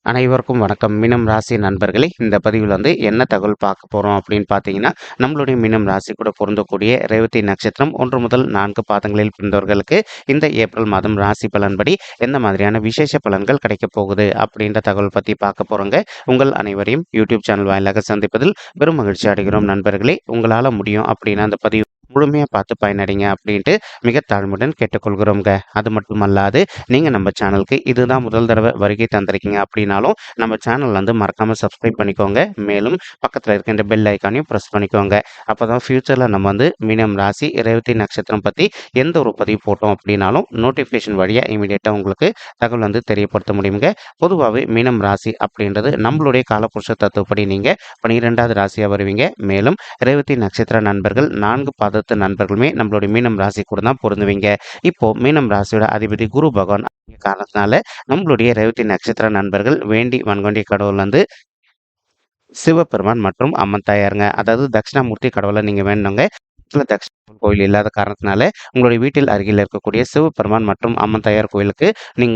அனைவருக்கும் வணக்கம். மீனம் ராசி நண்பர்களே, இந்த பதிவில் என்ன தகவல் பார்க்க போறோம் அப்படின்னு பார்த்தீங்கன்னா, நம்மளுடைய மீனம் ராசி கூட பொருந்தக்கூடிய ரேவதி நட்சத்திரம் 1 முதல் 4 பாதங்களில் பிறந்தவர்களுக்கு இந்த ஏப்ரல் மாதம் ராசி பலன்படி எந்த மாதிரியான விசேஷ பலன்கள் கிடைக்கப் போகுது அப்படின்ற தகவல் பத்தி பார்க்க போறோங்க. உங்கள் அனைவரையும் யூடியூப் சேனல் வாயிலாக சந்திப்பதில் பெரும் மகிழ்ச்சி அடைகிறோம் நண்பர்களே. உங்களால முடியும் அப்படின்னா அந்த பதிவு முழுமையா பார்த்து பயனடைங்க அப்படின்ட்டு மிக தாழ்மையுடன் கேட்டுக்கொள்கிறோங்க. அது மட்டுமல்லாது நீங்க நம்ம சேனலுக்கு இதுதான் முதல் தடவை வருகை தந்திருக்கீங்க அப்படின்னாலும் நம்ம சேனல் மறக்காம சப்ஸ்கிரைப் பண்ணிக்கோங்க. மேலும் பக்கத்தில் இருக்கின்ற பெல் ஐக்கானையும் ப்ரெஸ் பண்ணிக்கோங்க. அப்பதான் ஃபியூச்சர்ல நம்ம மீனம் ராசி ரேவதி நட்சத்திரம் பத்தி எந்த ஒரு பதிவு போட்டோம் அப்படின்னாலும் நோட்டிஃபிகேஷன் வழியா இமீடியட்டா உங்களுக்கு தகவல் தெரியப்படுத்த முடியுங்க. பொதுவாகவே மீனம் ராசி அப்படின்றது நம்மளுடைய காலபுருஷ தத்துவப்படி நீங்க 12வது ராசியா வருவீங்க. மேலும் ரேவதி நட்சத்திர நண்பர்கள் 4 பாதத்து நண்பர்களுமே நம்மளுடைய மீனம் ராசி கூட தான் பொருந்துவீங்க. இப்போ மீனம் ராசியோட அதிபதி குரு பகவான் காரணத்தினால நம்மளுடைய ரேவதி நட்சத்திர நண்பர்கள் வேண்டி வன்கொண்டிய கடவுள் சிவபெருமான் மற்றும் அம்மன் தாயாருங்க. அதாவது தட்சிணாமூர்த்தி கடவுளை நீங்க வேணுங்க. தட்சிணாமூர்த்தி கோயில் இல்லாத காரணத்தினால உங்களுடைய வீட்டில் அருகில் இருக்கக்கூடிய சிவபெருமான் மற்றும் அம்மன் தாயார் கோயிலுக்கு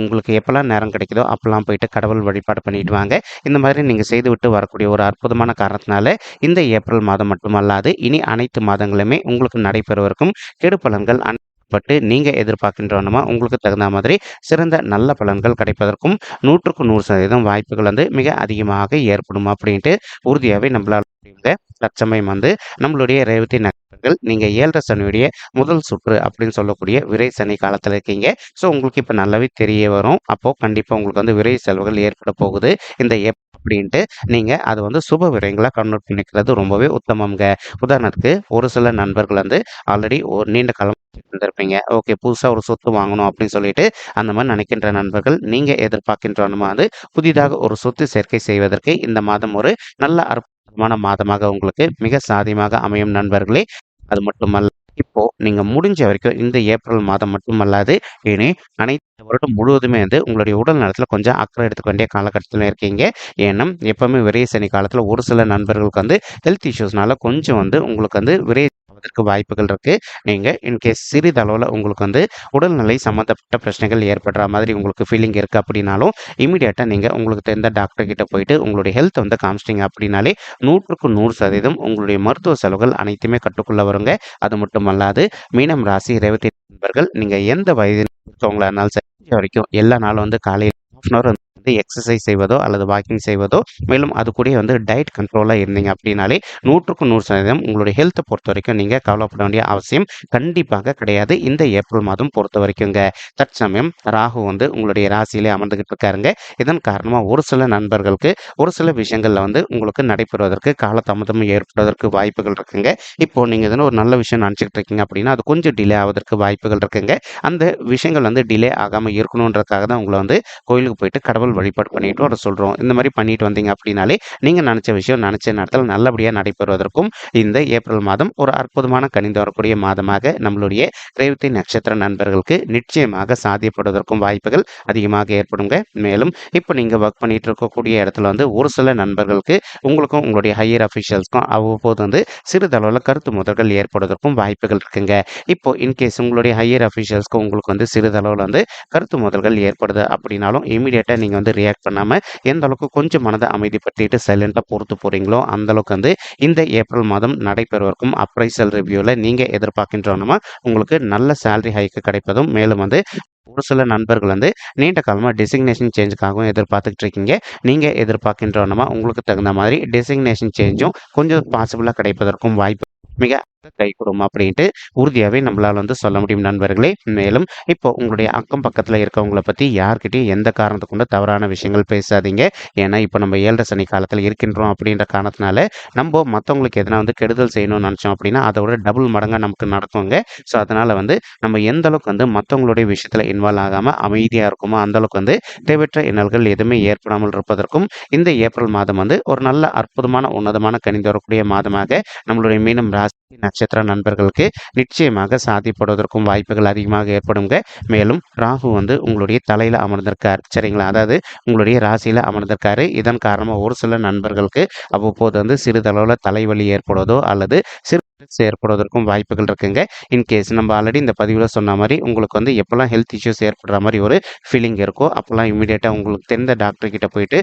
உங்களுக்கு எப்பெல்லாம் நேரம் கிடைக்குதோ அப்பெல்லாம் போயிட்டு கடவுள் வழிபாடு பண்ணிட்டு வாங்க. இந்த மாதிரி நீங்க செய்துவிட்டு வரக்கூடிய ஒரு அற்புதமான காரணத்தினால இந்த ஏப்ரல் மாதம் மட்டுமல்லாது இனி அனைத்து மாதங்களுமே உங்களுக்கு நடைபெறுவதற்கும் கெடு பலன்கள் பட்டு நீங்க எதிர்பார்க்கின்றனமா உங்களுக்கு தகுந்த மாதிரி சிறந்த நல்ல பலன்கள் கிடைப்பதற்கும் 100% வாய்ப்புகள் மிக அதிகமாக ஏற்படும் அப்படின்ட்டு உறுதியாகவே நம்மளால் தற்சமயம் நம்மளுடைய ரேவதி நட்சத்திரங்கள் நீங்க 7.5 சனியுடைய முதல் சுற்று அப்படின்னு சொல்லக்கூடிய விரை சனி காலத்துல இருக்கீங்க. ஸோ உங்களுக்கு இப்ப நல்லாவே தெரிய வரும். அப்போ கண்டிப்பா உங்களுக்கு விரை செலவுகள் ஏற்பட போகுது இந்த அப்படின்ட்டு நீங்க அதை சுப விரயங்களா கன்வெர்ட் பண்ணிக்கிறது ரொம்பவே உத்தமம்ங்க. உதாரணத்துக்கு ஒரு சில நண்பர்கள் ஆல்ரெடி ஒரு நீண்ட காலம் இருந்திருப்பீங்க. ஓகே, புதுசா ஒரு சொத்து வாங்கணும் அப்படின்னு சொல்லிட்டு அந்த மாதிரி நினைக்கின்ற நண்பர்கள் நீங்க எதிர்பார்க்கின்ற புதிதாக ஒரு சொத்து சேர்க்கை செய்வதற்கு இந்த மாதம் ஒரு நல்ல அற்புதமான மாதமாக உங்களுக்கு மிக சாதியமாக அமையும் நண்பர்களே. அது மட்டுமல்ல, இப்போ நீங்க முடிஞ்ச வரைக்கும் இந்த ஏப்ரல் மாதம் மட்டுமல்லாது இனி அனைத்து வருடம் முழுவதுமே உங்களுடைய உடல் நலத்துல கொஞ்சம் அக்கறை எடுத்துக்க வேண்டிய காலகட்டத்தில் இருக்கீங்க. ஏன்னா எப்பவுமே விரைய சனி காலத்துல ஒரு சில நண்பர்களுக்கு ஹெல்த் இஷ்யூஸ்னால கொஞ்சம் உங்களுக்கு விரைய அதற்கு வாய்ப்புகள் இருக்கு. நீங்க இன்கேஸ் சிறிதளவில் உங்களுக்கு உடல்நிலை சம்மந்தப்பட்ட பிரச்சனைகள் ஏற்படுற மாதிரி உங்களுக்கு ஃபீலிங் இருக்கு அப்படின்னாலும் இமீடியட்டா நீங்க உங்களுக்கு தெரிந்த டாக்டர் கிட்ட போயிட்டு உங்களுடைய ஹெல்த் காமிச்சிட்டிங்க அப்படின்னாலே 100% உங்களுடைய மருத்துவ செலவுகள் அனைத்துமே கட்டுக்குள்ள வருங்க. அது மட்டுமல்லாது மீனம் ராசி ரேவதி நண்பர்கள் நீங்க எந்த வயதில் இருக்கவங்களா இருந்தாலும் சரி வரைக்கும் எல்லா நாளும் காலையில் எக்ஸசைஸ் செய்வதோ அல்லது வாக்கிங் செய்வதோ மேலும் அது கூட டயட் கண்ட்ரோலாக இருந்தீங்க அப்படின்னாலே 100% உங்களுடைய ஹெல்த்தை பொறுத்த வரைக்கும் நீங்கள் கவலைப்பட வேண்டிய அவசியம் கண்டிப்பாக கிடையாது. இந்த ஏப்ரல் மாதம் பொறுத்த வரைக்குங்க தற்சமயம் ராகு உங்களுடைய ராசியிலே அமர்ந்துகிட்டு இருக்காருங்க. இதன் காரணமாக ஒரு சில நண்பர்களுக்கு ஒரு சில விஷயங்கள்ல உங்களுக்கு நடைபெறுவதற்கு காலதாமதம் ஏற்படுவதற்கு வாய்ப்புகள் இருக்குங்க. இப்போ நீங்கள் ஒரு நல்ல விஷயம் நினச்சிக்கிட்டு இருக்கீங்க அப்படின்னா அது கொஞ்சம் டிலே ஆவதற்கு வாய்ப்புகள் இருக்குங்க. அந்த விஷயங்கள் டிலே ஆகாமல் இருக்கணுன்றதுக்காக தான் உங்களை கோயிலுக்கு போயிட்டு கடவுள் வழிபாடு பண்ணிட்டு வர சொல்றோம். இந்த மாதிரி பண்ணிட்டு வந்தீங்க அப்படின்னாலே நீங்க நினைச்ச விஷயம் நினைச்ச நேரத்தில் நல்லபடியா நடைபெறுவதற்கும் இந்த ஏப்ரல் மாதம் ஒரு அற்புதமான கனிந்து வரக்கூடிய மாதமாக நம்மளுடைய ரேவதி நட்சத்திர நண்பர்களுக்கு நிச்சயமாக சாத்தியப்படுவதற்கும் வாய்ப்புகள் அதிகமாக ஏற்படுங்க. மேலும் இப்போ நீங்க ஒர்க் பண்ணிட்டு இருக்கக்கூடிய இடத்துல ஒரு சில நண்பர்களுக்கு உங்களுக்கும் உங்களுடைய ஹையர் அஃபிஷியல்ஸ்க்கும் அவ்வப்போது சிறிதளவில் கருத்து முதல்கள் ஏற்படுவதற்கும் வாய்ப்புகள் இருக்குங்க. இப்போ இன்கேஸ் உங்களுடைய ஹையர் அஃபிஷியல்ஸ்க்கு உங்களுக்கு சிறிதளவில் கருத்து முதல்கள் ஏற்படுது அப்படின்னாலும் இமீடியட்டா நீங்க ரியாக்ட் பண்ணாம எந்த அளவுக்கு கொஞ்சம் மனதை அமைதிப்படுத்திட்டு சைலண்டா பொறுத்து போறீங்களோ அந்த அளவுக்கு இந்த ஏப்ரல் மாதம் நடைபெறுவதற்கும் அப்ரைசல் ரிவ்யூல நீங்க எதிர்பார்க்கின்றோம்னா உங்களுக்கு நல்ல சேலரி ஹைக்கு கிடைப்பதும் மேலும் ஒரு சில நண்பர்கள் நீண்ட காலமாக டெசிக்னேஷன் சேஞ்சுக்காகவும் எதிர்பார்த்துக்கிட்டு இருக்கீங்க. நீங்கள் எதிர்பார்க்கின்றோம்னா உங்களுக்கு தகுந்த மாதிரி டெசிக்னேஷன் சேஞ்சும் கொஞ்சம் பாசிபிளாக கிடைப்பதற்கும் வாய்ப்பு மிக கை கொடுக்கும் அப்படின்ட்டு உறுதியாகவே நம்மளால் சொல்ல முடியும் நண்பர்களே. மேலும் இப்போ உங்களுடைய அக்கம் பக்கத்தில் இருக்கவங்களை பற்றி யார்கிட்டையும் எந்த காரணத்தை கொண்டு தவறான விஷயங்கள் பேசாதீங்க. ஏன்னா இப்போ நம்ம 7.5 சனி காலத்தில் இருக்கின்றோம் அப்படின்ற காரணத்தினால நம்ம மற்றவங்களுக்கு எதனா கெடுதல் செய்யணும்னு நினச்சோம் அப்படின்னா அதோட டபுள் மடங்காக நமக்கு நடக்குங்க. ஸோ அதனால் நம்ம எந்த அளவுக்கு மற்றவங்களுடைய விஷயத்தில் இன்வால்வ் ஆகாமல் அமைதியாக இருக்குமோ அந்த அளவுக்கு தேவையற்ற இன்னல்கள் எதுவுமே ஏற்படாமல் இருப்பதற்கும் இந்த ஏப்ரல் மாதம் ஒரு நல்ல அற்புதமான உன்னதமான கணிந்து வரக்கூடிய மாதமாக நம்மளுடைய மீனம் ராசி நட்சத்திர நண்பர்களுக்கு நிச்சயமாக சாத்தியப்படுவதற்கும் வாய்ப்புகள் அதிகமாக ஏற்படுங்க. மேலும் ராகு வந்து உங்களுடைய தலையில அமர்ந்திருக்கார். சரிங்களா? அதாவது உங்களுடைய ராசியில அமர்ந்திருக்காரு. இதன் காரணமா ஒரு சில நண்பர்களுக்கு அவ்வப்போது வந்து சிறிதளவுல தலைவலி ஏற்படுவதோ அல்லது சிறு ஏற்படுவதற்கும் வாய்ப்புகள் இருக்குங்க. இன்கேஸ் நம்ம ஆல்ரெடி இந்த பதிவுல சொன்ன மாரி உங்களுக்கு வந்து எப்பலாம் ஹெல்த் இஷ்யூஸ் ஏற்படுற மாரி ஒரு ஃபீலிங் இருக்கோ, அப்பலாம் இம்மீடியட்டா உங்களுக்கு தெரிந்த டாக்டர் கிட்ட போயிட்டு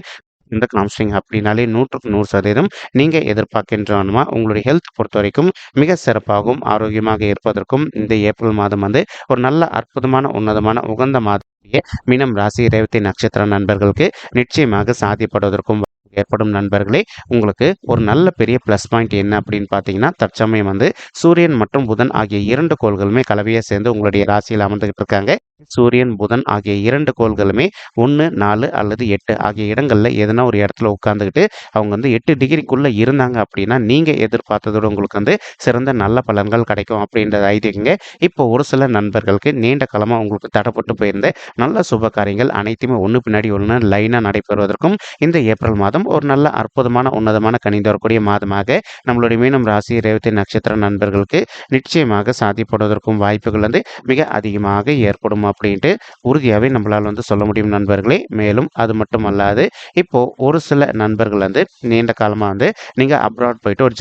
இந்த கவுன்சிலிங் அப்படின்னாலே 100க்கு 100% நீங்க எதிர்பார்க்கின்றவனுமா உங்களுடைய ஹெல்த் பொறுத்தவரைக்கும் மிக சிறப்பாகவும், ஆரோக்கியமாக இருப்பதற்கும் இந்த ஏப்ரல் மாதம் வந்து ஒரு நல்ல அற்புதமான, உன்னதமான, உகந்த மாதம் மீனம் ராசி, ரேவதி நட்சத்திர நண்பர்களுக்கு நிச்சயமாக சாத்தியப்படுவதற்கும் ஏற்படும் நண்பர்களே. உங்களுக்கு ஒரு நல்ல பெரிய ப்ளஸ் பாயிண்ட் என்ன அப்படின்னு பார்த்தீங்கன்னா, தற்சமயம் வந்து சூரியன் மற்றும் புதன் ஆகிய 2 கோள்களுமே கலவையா சேர்ந்து உங்களுடைய ராசியில அமர்ந்துகிட்டு இருக்காங்க. சூரியன், புதன் ஆகிய 2 கோள்களுமே 1, 4 அல்லது 8 ஆகிய இடங்கள்ல எதனா ஒரு இடத்துல உட்கார்ந்துகிட்டு அவங்க வந்து 8 டிகிரிக்குள்ள இருந்தாங்க அப்படின்னா, நீங்க எதிர்பார்த்ததோட உங்களுக்கு வந்து சிறந்த நல்ல பலன்கள் கிடைக்கும் அப்படின்றது ஐதீகங்க. இப்போ ஒரு சில நண்பர்களுக்கு நீண்ட காலமா உங்களுக்கு தடைப்பட்டு போயிருந்த நல்ல சுப காரியங்கள் அனைத்துமே ஒண்ணு பின்னாடி ஒண்ணு லைனா நடைபெறுவதற்கும் இந்த ஏப்ரல் மாதம் ஒரு நல்ல அற்புதமான, உன்னதமான கனிந்து வரக்கூடிய மாதமாக நம்மளுடைய மீனம் ராசி, ரேவதி நட்சத்திர நண்பர்களுக்கு நிச்சயமாக சாத்தியப்படுவதற்கும் வாய்ப்புகள் வந்து மிக அதிகமாக ஏற்படும் அப்படின்ட்டு உறுதியாவே நம்மளால வந்து சொல்ல முடியும் நண்பர்களே. மேலும் அது மட்டும் அல்லாது இப்போ ஒரு சில நண்பர்கள் வந்து நீண்ட காலமா வந்து நீங்க அப்ராட் போயிட்டு ஒரு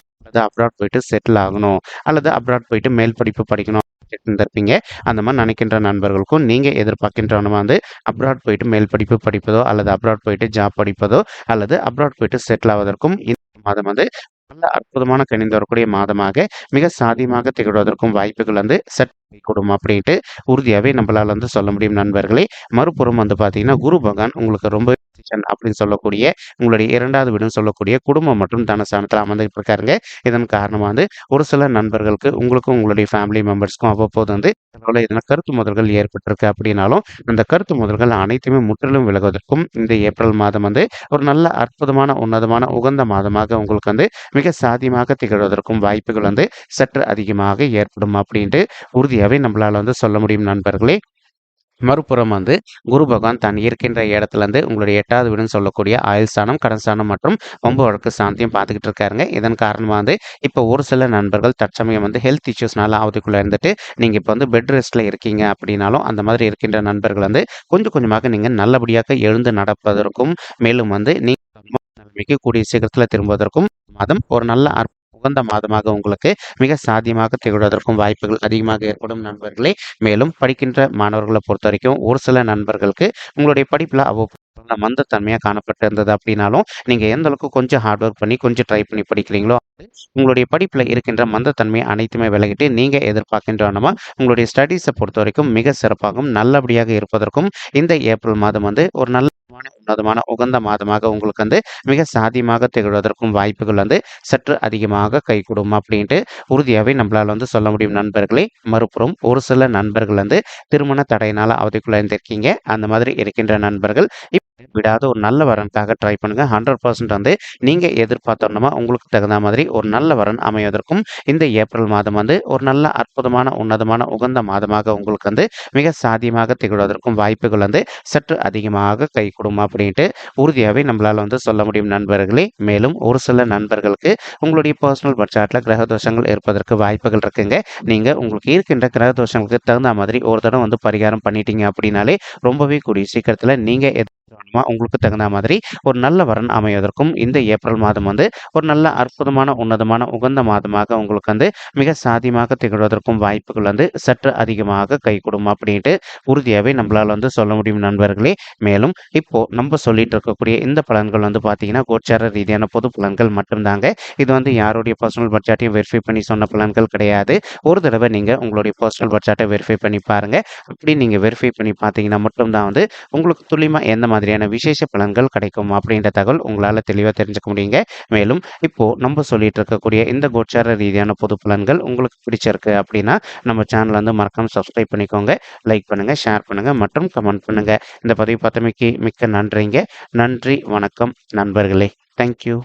அப்ராட் போயிட்டு செட்டில் ஆகணும் அல்லது அப்ராட் போயிட்டு மேல் படிப்பு படிக்கணும் இருந்திருப்பீங்க. அந்த மாதிரி நினைக்கின்ற நண்பர்களுக்கும் நீங்க எதிர்பார்க்கின்றவனமா வந்து அப்ராட் போயிட்டு மேல் படிப்பு படிப்பதோ அல்லது அப்ராட் போயிட்டு ஜாப் படிப்பதோ அல்லது அப்ராட் போயிட்டு செட்டில் ஆவதற்கும் இந்த மாதம் வந்து நல்ல அற்புதமான கணிந்து வரக்கூடிய மாதமாக மிக சாதியமாக திகழ்வதற்கும் வாய்ப்புகள் வந்து சற்று கூடும் அப்படின்ட்டு உறுதியாவே நம்மளால வந்து சொல்ல முடியும் நண்பர்களே. மறுபுறம் வந்து பாத்தீங்கன்னா குரு பகவான் உங்களுக்கு ரொம்ப அப்படின்னு சொல்லக்கூடிய உங்களுடைய 2வது வீடுன்னு சொல்லக்கூடிய குடும்பம் மற்றும் தனஸ்தானத்துல அமர்ந்துகிட்டு இருக்காருங்க. இதன் காரணமா வந்து ஒரு சில நண்பர்களுக்கு உங்களுக்கும் உங்களுடைய ஃபேமிலி மெம்பர்ஸ்க்கும் அவ்வப்போது வந்து எதனா கருத்து மோதல்கள் ஏற்பட்டிருக்கு அப்படின்னாலும் அந்த கருத்து மோதல்கள் அனைத்துமே முற்றிலும் விலகுவதற்கும் இந்த ஏப்ரல் மாதம் வந்து ஒரு நல்ல அற்புதமான, உன்னதமான, உகந்த மாதமாக உங்களுக்கு வந்து மிக சாதியமாக திகழ்வதற்கும் வாய்ப்புகள் வந்து சற்று அதிகமாக ஏற்படும் அப்படின்ட்டு உறுதியாவே நம்மளால வந்து சொல்ல முடியும் நண்பர்களே. மறுபுறம் வந்து குரு பகவான் தான் இருக்கின்ற இடத்துல இருந்து உங்களுடைய 8வது வீடுன்னு சொல்லக்கூடிய ஆயுள் ஸ்தானம், கடன் ஸ்தானம் மற்றும் வம்பு வழக்கு ஸ்தானத்தையும் பார்த்துக்கிட்டு இருக்காருங்க. இதன் காரணமா வந்து இப்போ ஒரு சில நண்பர்கள் தற்சமயம் வந்து ஹெல்த் இஷ்யூஸ்னால அவதிக்குள்ள இருந்துட்டு நீங்க இப்போ வந்து பெட் ரெஸ்ட்ல இருக்கீங்க அப்படின்னாலும் அந்த மாதிரி இருக்கின்ற நண்பர்கள் வந்து கொஞ்சம் கொஞ்சமாக நீங்க நல்லபடியாக எழுந்து நடப்பதற்கும் மேலும் வந்து நீங்க நிலைமைக்கு கூடிய சீக்கிரத்தில் திரும்புவதற்கும் மாதம் ஒரு நல்ல உகந்த மாதமாக உங்களுக்கு மிக சாத்தியமாக திகழ்வதற்கும் வாய்ப்புகள் அதிகமாக ஏற்படும் நண்பர்களே. மேலும் படிக்கின்ற மாணவர்களை பொறுத்த வரைக்கும் ஒரு சில நண்பர்களுக்கு உங்களுடைய படிப்புல அவ்வப்போது மந்தத்தன்மையா காணப்பட்டிருந்தது அப்படின்னாலும் நீங்க எந்த அளவுக்கு கொஞ்சம் ஹார்ட் ஒர்க் பண்ணி கொஞ்சம் ட்ரை பண்ணி படிக்கிறீங்களோ உங்களுடைய படிப்புல இருக்கின்ற மந்தத்தன்மை அனைத்துமே விலகிட்டு நீங்க எதிர்பார்க்கின்றனமா உங்களுடைய ஸ்டடீஸை பொறுத்த வரைக்கும் மிக சிறப்பாகவும் நல்லபடியாக இருப்பதற்கும் இந்த ஏப்ரல் மாதம் வந்து ஒரு நல்ல உன்னதமான உகந்த மாதமாக உங்களுக்கு வந்து மிக சாதியமாக திகழ்வதற்கும் வாய்ப்புகள் வந்து சற்று அதிகமாக கைகூடும் அப்படின்ட்டு உறுதியாவே நம்மளால வந்து சொல்ல முடியும் நண்பர்களே. மறுபுறம் ஒரு சில நண்பர்கள் வந்து திருமண தடையினால அவதிக்குள்ள இருந்திருக்கீங்க. அந்த மாதிரி இருக்கின்ற நண்பர்கள் விடாத ஒரு நல்ல வரனுக்காக ட்ரை பண்ணுங்க. 100% வந்து நீங்க எதிர்பார்த்தோம்னா உங்களுக்கு தகுந்த மாதிரி ஒரு நல்ல வரன் அமைவதற்கும் இந்த ஏப்ரல் மாதம் வந்து ஒரு நல்ல அற்புதமான, உன்னதமான, உகந்த மாதமாக உங்களுக்கு வந்து மிக சாதியமாக திகழ்வதற்கும் வாய்ப்புகள் வந்து சற்று அதிகமாக கைகூடும் அப்படின்ட்டு உறுதியாவே நம்மளால வந்து சொல்ல முடியும் நண்பர்களே. மேலும் ஒரு சில நண்பர்களுக்கு உங்களுடைய பர்சனல் பட்ஜெட்ல கிரக தோஷங்கள் இருப்பதற்கு வாய்ப்புகள் இருக்குங்க. நீங்க உங்களுக்கு இருக்கின்ற கிரக தோஷங்களுக்கு தகுந்த மாதிரி ஒரு தடவை வந்து பரிகாரம் பண்ணிட்டீங்க அப்படின்னாலே ரொம்பவே கூடிய சீக்கிரத்துல நீங்க உங்களுக்கு தகுந்த மாதிரி ஒரு நல்ல வரன் அமைவதற்கும் இந்த ஏப்ரல் மாதம் வந்து ஒரு நல்ல அற்புதமான, உன்னதமான, உகந்த மாதமாக உங்களுக்கு வந்து மிக சாதியமாக திகழ்வதற்கும் வாய்ப்புகள் வந்து சற்று அதிகமாக கைகூடும் அப்படின்ட்டு உறுதியாவே நம்மளால வந்து சொல்ல முடியும் நண்பர்களே. மேலும் இப்போ நம்ம சொல்லிட்டு இருக்கக்கூடிய இந்த பலன்கள் வந்து பாத்தீங்கன்னா கோச்சார ரீதியான பொது பலன்கள் மட்டும்தாங்க. இது வந்து யாருடைய பர்சனல் பட்ஜெட்டையும் வெரிஃபை பண்ணி சொன்ன பலன்கள் கிடையாது. ஒரு தடவை நீங்க உங்களுடைய பர்சனல் பட்ஜெட்டை வெரிஃபை பண்ணி பாருங்க. அப்படி நீங்க வெரிஃபை பண்ணி பார்த்தீங்கன்னா மட்டும்தான் வந்து உங்களுக்கு துல்லியமா எந்த மாதிரியான விசேஷ பலன்கள் கிடைக்கும் அப்படின்ற தகவல் உங்களால தெளிவா தெரிஞ்சுக்க முடியுங்க. மேலும் இப்போ நம்ம சொல்லிட்டு இருக்கக்கூடிய இந்த கோச்சார ரீதியான பொது பலன்கள் உங்களுக்கு பிடிச்சிருக்கு அப்படின்னா நம்ம சேனல் வந்து மறக்காம சப்ஸ்கிரைப் பண்ணிக்கோங்க. லைக் பண்ணுங்க, ஷேர் பண்ணுங்க மற்றும் கமெண்ட் பண்ணுங்க. இந்த பதிவு பார்த்தமைக்கு மிக்க நன்றிங்க. நன்றி, வணக்கம் நண்பர்களே. தேங்க்யூ.